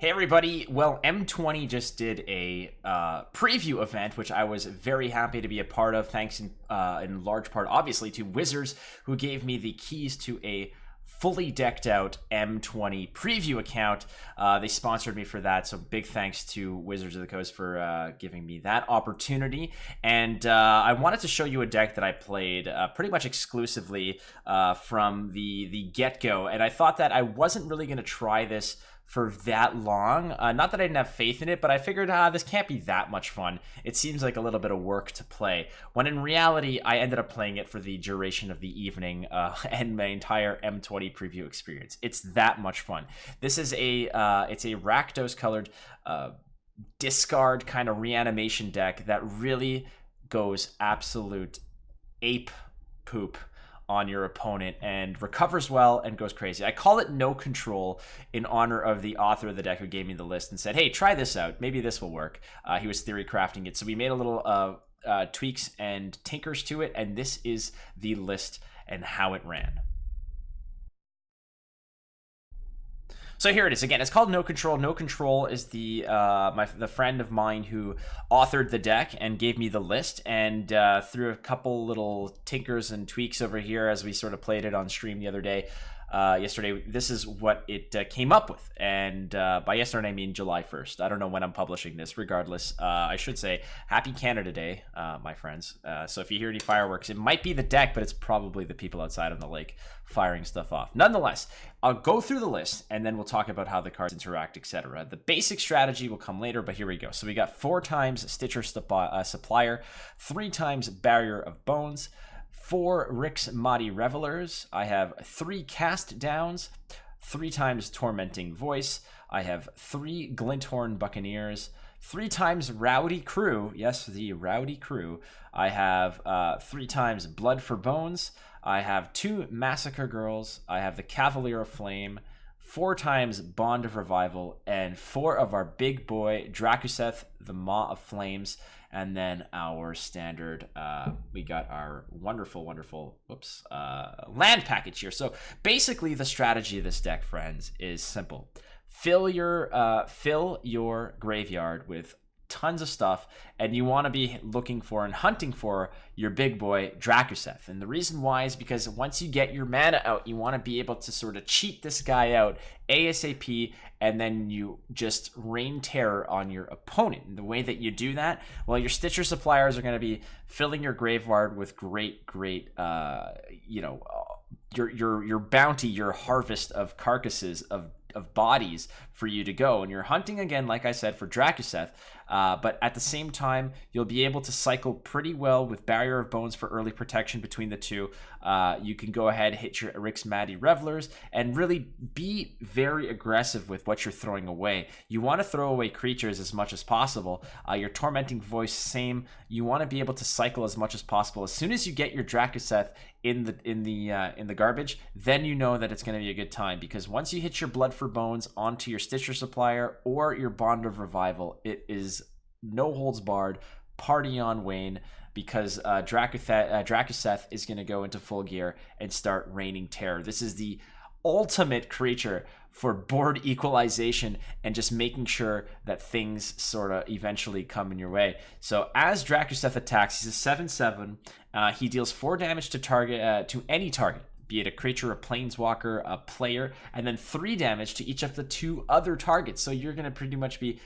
Hey everybody, well M20 just did a preview event, which I was very happy to be a part of, thanks in large part, obviously, to Wizards, who gave me the keys to a fully decked out M20 preview account. They sponsored me for that, so big thanks to Wizards of the Coast for giving me that opportunity. And I wanted to show you a deck that I played pretty much exclusively from the get-go, and I thought that I wasn't really going to try this for that long. Not that I didn't have faith in it, but I figured this can't be that much fun. It seems like a little bit of work to play, when in reality I ended up playing it for the duration of the evening and my entire M20 preview experience. It's that much fun. This is it's a Rakdos colored discard kind of reanimation deck that really goes absolute ape poop on your opponent and recovers well and goes crazy. I call it NoControl in honor of the author of the deck who gave me the list and said, hey, try this out. Maybe this will work. He was theory crafting it. So we made a little tweaks and tinkers to it, and this is the list and how it ran. So here it is again. It's called NoControl. NoControl is the friend of mine who authored the deck and gave me the list, and through a couple little tinkers and tweaks over here as we sort of played it on stream the other day. Yesterday, this is what it came up with, and by yesterday I mean July 1st. I don't know when I'm publishing this. Regardless, I should say Happy Canada Day, my friends. So if you hear any fireworks, it might be the deck, but it's probably the people outside on the lake firing stuff off. Nonetheless, I'll go through the list and then we'll talk about how the cards interact, etc. The basic strategy will come later, but here we go. So we got 4 times Stitcher Supplier, 3 times Barrier of Bones, 4 Rix Maadi Revelers. I have 3 Cast Downs, 3 times Tormenting Voice. I have 3 Glinthorn Buccaneers, 3 times Rowdy Crew. Yes, the Rowdy Crew. I have 3 times Blood for Bones. I have 2 Massacre Girls. I have the Cavalier of Flame, 4 times Bond of Revival, and 4 of our big boy Drakuseth, the Maw of Flames. And then our standard, we got our wonderful land package here. So basically the strategy of this deck, friends, is simple. Fill your graveyard with tons of stuff, and you want to be looking for and hunting for your big boy Drakuseth. And the reason why is because once you get your mana out, you want to be able to sort of cheat this guy out ASAP, and then you just rain terror on your opponent. And the way that you do that, well, your Stitcher Suppliers are going to be filling your graveyard with great your bounty, your harvest of carcasses of bodies for you to go, and you're hunting again, like I said, for Drakuseth, but at the same time you'll be able to cycle pretty well with Barrier of Bones for early protection between the two. You can go ahead, hit your Rix Maadi Revelers, and really be very aggressive with what you're throwing away. You want to throw away creatures as much as possible. Your Tormenting Voice, same. You want to be able to cycle as much as possible. As soon as you get your Drakuseth in the garbage, then you know that it's going to be a good time, because once you hit your Blood for Bones onto your Stitcher Supplier or your Bond of Revival, it is no holds barred, party on Wayne, because Drakuseth is going to go into full gear and start raining terror. This is the ultimate creature for board equalization and just making sure that things sort of eventually come in your way. So as Drakuseth attacks, he's a 7/7. He deals 4 damage to any target, be it a creature, a planeswalker, a player, and then 3 damage to each of the 2 other targets. So you're going to pretty much be,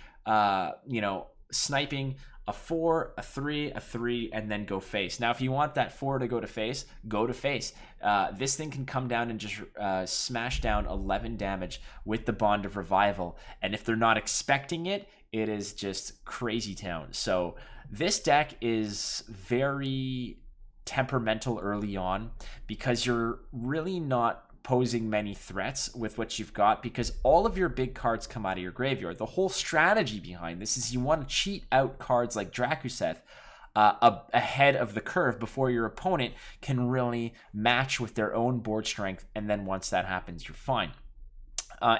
sniping a 4, a 3, a 3, and then go face. Now, if you want that 4 to go to face, go to face. This thing can come down and just smash down 11 damage with the Bond of Revival. And if they're not expecting it, it is just crazy town. So this deck is very temperamental early on, because you're really not posing many threats with what you've got, because all of your big cards come out of your graveyard. The whole strategy behind this is you want to cheat out cards like Drakuseth ahead of the curve before your opponent can really match with their own board strength, and then once that happens, you're fine.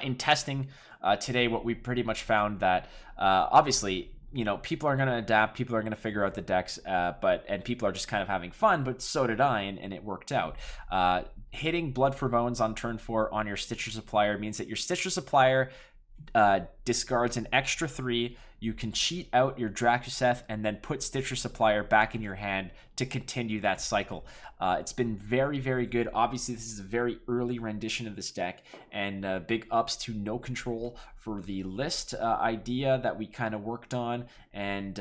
In testing today, what we pretty much found that obviously, people are going to adapt, people are going to figure out the decks, and people are just kind of having fun, but so did I, and it worked out. Hitting Blood for Bones on turn 4 on your Stitcher Supplier means that your Stitcher Supplier discards an extra 3. You can cheat out your Drakuseth and then put Stitcher Supplier back in your hand to continue that cycle. It's been very, very good. Obviously, this is a very early rendition of this deck, and big ups to NoControl for the list idea that we kind of worked on, and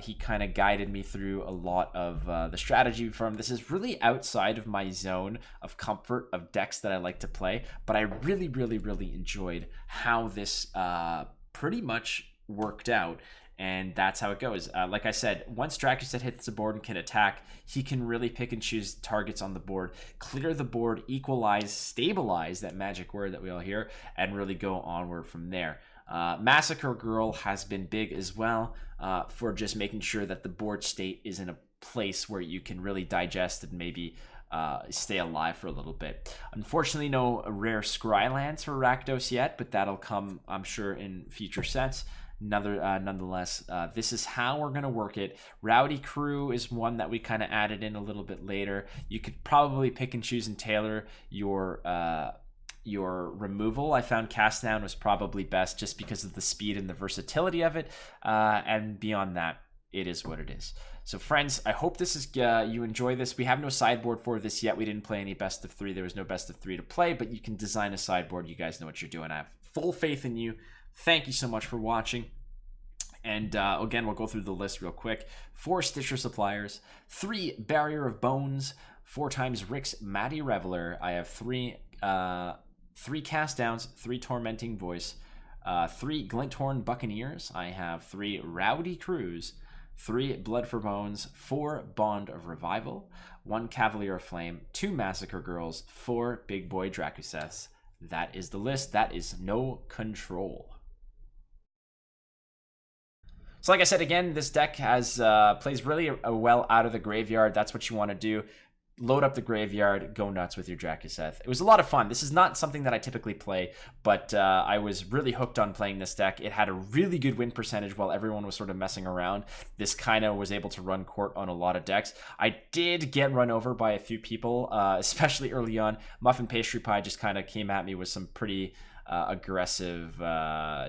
he kind of guided me through a lot of the strategy from. This is really outside of my zone of comfort of decks that I like to play, but I really, really, really enjoyed how this pretty much worked out, and that's how it goes. Like I said, once Drakuseth hits the board and can attack, he can really pick and choose targets on the board, clear the board, equalize, stabilize, that magic word that we all hear, and really go onward from there. Massacre Girl has been big as well for just making sure that the board state is in a place where you can really digest and maybe stay alive for a little bit. Unfortunately, no rare Scrylands for Rakdos yet, but that'll come, I'm sure, in future sets. Nonetheless, this is how we're going to work it. Rowdy Crew is one that we kind of added in a little bit later. You could probably pick and choose and tailor your removal. I found Cast Down was probably best just because of the speed and the versatility of it. And beyond that, it is what it is. So friends, I hope this is you enjoy this. We have no sideboard for this yet. We didn't play any best of 3. There was no best of 3 to play, but you can design a sideboard. You guys know what you're doing. I have full faith in you. Thank you so much for watching. And again, we'll go through the list real quick. 4 Stitcher Suppliers, 3 Barrier of Bones, 4 times Rick's Matty Reveler. I have 3 Cast Downs, 3 Tormenting Voice, 3 Glinthorn Buccaneers. I have 3 Rowdy Crews, 3 Blood for Bones, 4 Bond of Revival, 1 Cavalier of Flame, 2 Massacre Girls, 4 Big Boy Drakuseths. That is the list. That is NoControl. So like I said, again, this deck has plays really well out of the graveyard. That's what you want to do. Load up the graveyard, go nuts with your Drakuseth. It was a lot of fun. This is not something that I typically play, but I was really hooked on playing this deck. It had a really good win percentage while everyone was sort of messing around. This kind of was able to run court on a lot of decks. I did get run over by a few people, especially early on. Muffin Pastry Pie just kind of came at me with some pretty aggressive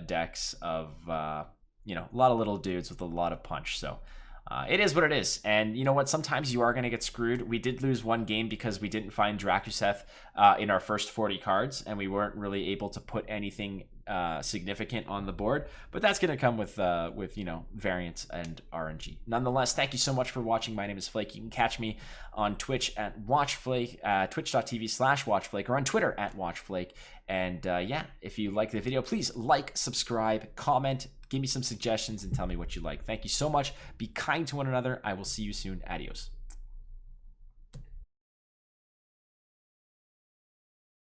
decks of... you know, a lot of little dudes with a lot of punch. So it is what it is. And you know what? Sometimes you are going to get screwed. We did lose one game because we didn't find Drakuseth in our first 40 cards, and we weren't really able to put anything significant on the board. But that's going to come with you know, variance and RNG. Nonetheless, thank you so much for watching. My name is Flake. You can catch me on Twitch at WatchFlake, twitch.tv/WatchFlake, or on Twitter at WatchFlake. And yeah, if you like the video, please like, subscribe, comment, give me some suggestions, and tell me what you like. Thank you so much. Be kind to one another. I will see you soon. Adios.